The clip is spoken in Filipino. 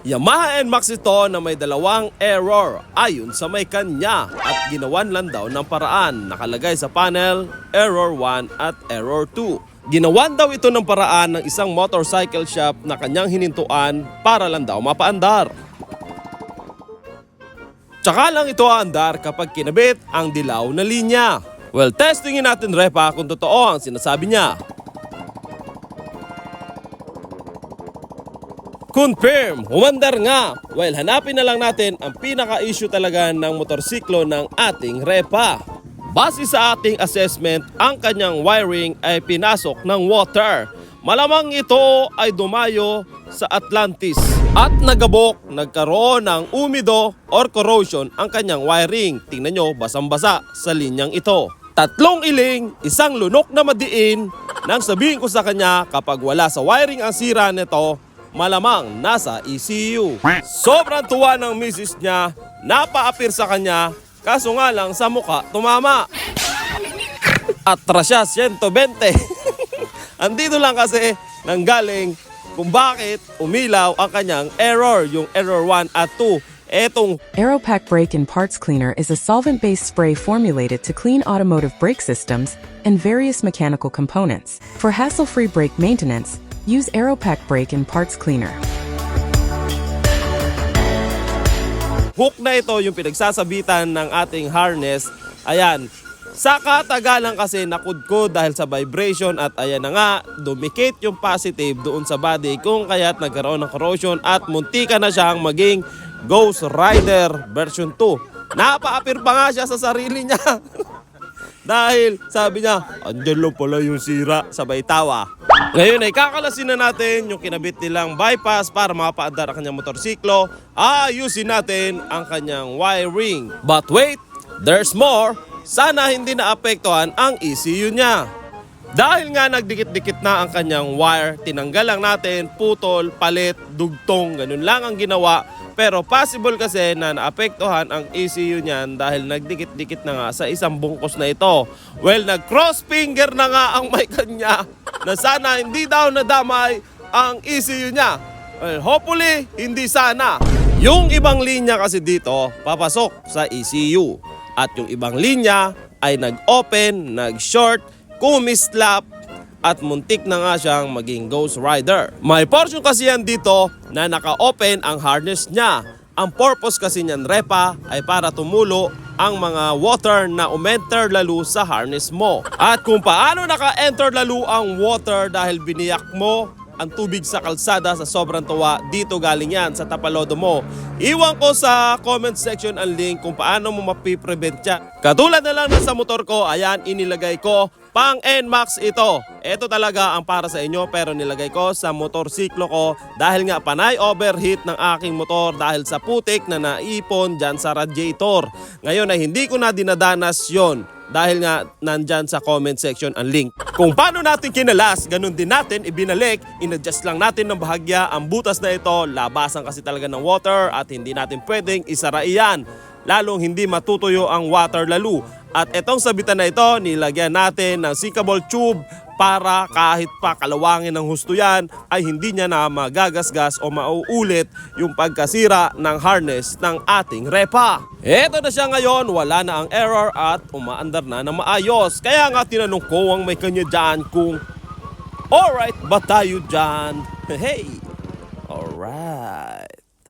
Yamaha NMAX ito na may dalawang error ayon sa may kanya at ginawan lang daw ng paraan. Nakalagay sa panel, error 1 at error 2. Ginawan daw ito ng paraan ng isang motorcycle shop na kanyang hinintuan para lang daw mapaandar. Tsaka lang ito aandar kapag kinabit ang dilaw na linya. Well, testingin natin repa kung totoo ang sinasabi niya. Confirm, humandar nga. Well, hanapin na lang natin ang pinaka-issue talaga ng motorsiklo ng ating repa. Base sa ating assessment, ang kanyang wiring ay pinasok ng water. Malamang ito ay dumayo sa Atlantis at nagabok, nagkaroon ng umido or corrosion ang kanyang wiring. Tingnan nyo, basang-basa sa linyang ito. 3 iling, isang lunok na madiin. Nang sabihin ko sa kanya, kapag wala sa wiring ang sira nito, malamang nasa ECU. Sobrang tuwa ng misis niya, napaapir sa kanya, kaso nga lang sa muka tumama. At trasya 120. Andito lang kasi nanggaling kung bakit umilaw ang kanyang error, yung error 1 at 2. Etong Aeropack Brake and Parts Cleaner is a solvent-based spray formulated to clean automotive brake systems and various mechanical components. For hassle-free brake maintenance, use Aeropack Brake and Parts Cleaner. hook na ito yung pinagsasabitan ng ating harness. Ayan. Sa katagalan kasi nakudkod dahil sa vibration at ayan na nga, dumikit yung positive doon sa body kung kaya't nagkaroon ng corrosion at muntika na siyang maging Ghost Rider version 2. Napaapir pa nga siya sa sarili niya. Dahil sabi niya, andyan lang pala yung sira, sabay tawa. Ngayon ay kakalasin na natin yung kinabit nilang bypass para mapaandar ang kanyang motorsiklo. Ayusin natin ang kanyang wiring. But wait, there's more. Sana hindi naapektuhan ang ECU niya. Dahil nga nagdikit-dikit na ang kanyang wire, tinanggal lang natin, putol, palit, dugtong, ganun lang ang ginawa. Pero possible kasi na naapektuhan ang ECU niyan dahil nagdikit-dikit na nga sa isang bungkos na ito. Well, nag-cross finger na nga ang may kanya na sana hindi daw nadamay ang ECU niya. Well, hopefully, hindi sana. Yung ibang linya kasi dito, papasok sa ECU. At yung ibang linya ay nag-open, nag-short, kumislap, at muntik na nga siyang maging Ghost Rider. May portion kasi yan dito na naka-open ang harness niya. Ang purpose kasi niyan repa ay para tumulo ang mga water na umenter lalo sa harness mo. At kung paano naka-enter lalo ang water dahil biniyak mo ang tubig sa kalsada sa sobrang tuwa, dito galing yan sa tapalodo mo. Iwan ko sa comment section ang link kung paano mo mapiprevent yan. Katulad na lang na sa motor ko, ayan inilagay ko, pang NMAX ito. Ito talaga ang para sa inyo pero nilagay ko sa motorsiklo ko dahil nga panay overheat ng aking motor dahil sa putik na naipon dyan sa radiator. Ngayon ay hindi ko na dinadanas yon. Dahil nga nandyan sa comment section ang link. Kung paano natin kinalas, ganun din natin ibinalik. In-adjust lang natin ng bahagya ang butas na ito. Labasan kasi talaga ng water at hindi natin pwedeng isara iyan. Lalong hindi matutuyo ang water lalo. At itong sabitan na ito, nilagyan natin ng sinkable tube para kahit pa kalawangin ng husto yan ay hindi niya na magagasgas o mauulit yung pagkasira ng harness ng ating repa. Eto na siya ngayon, wala na ang error at umaandar na ng maayos. Kaya nga tinanong ko ang may kanya dyan kung alright ba tayo dyan? Hey, alright.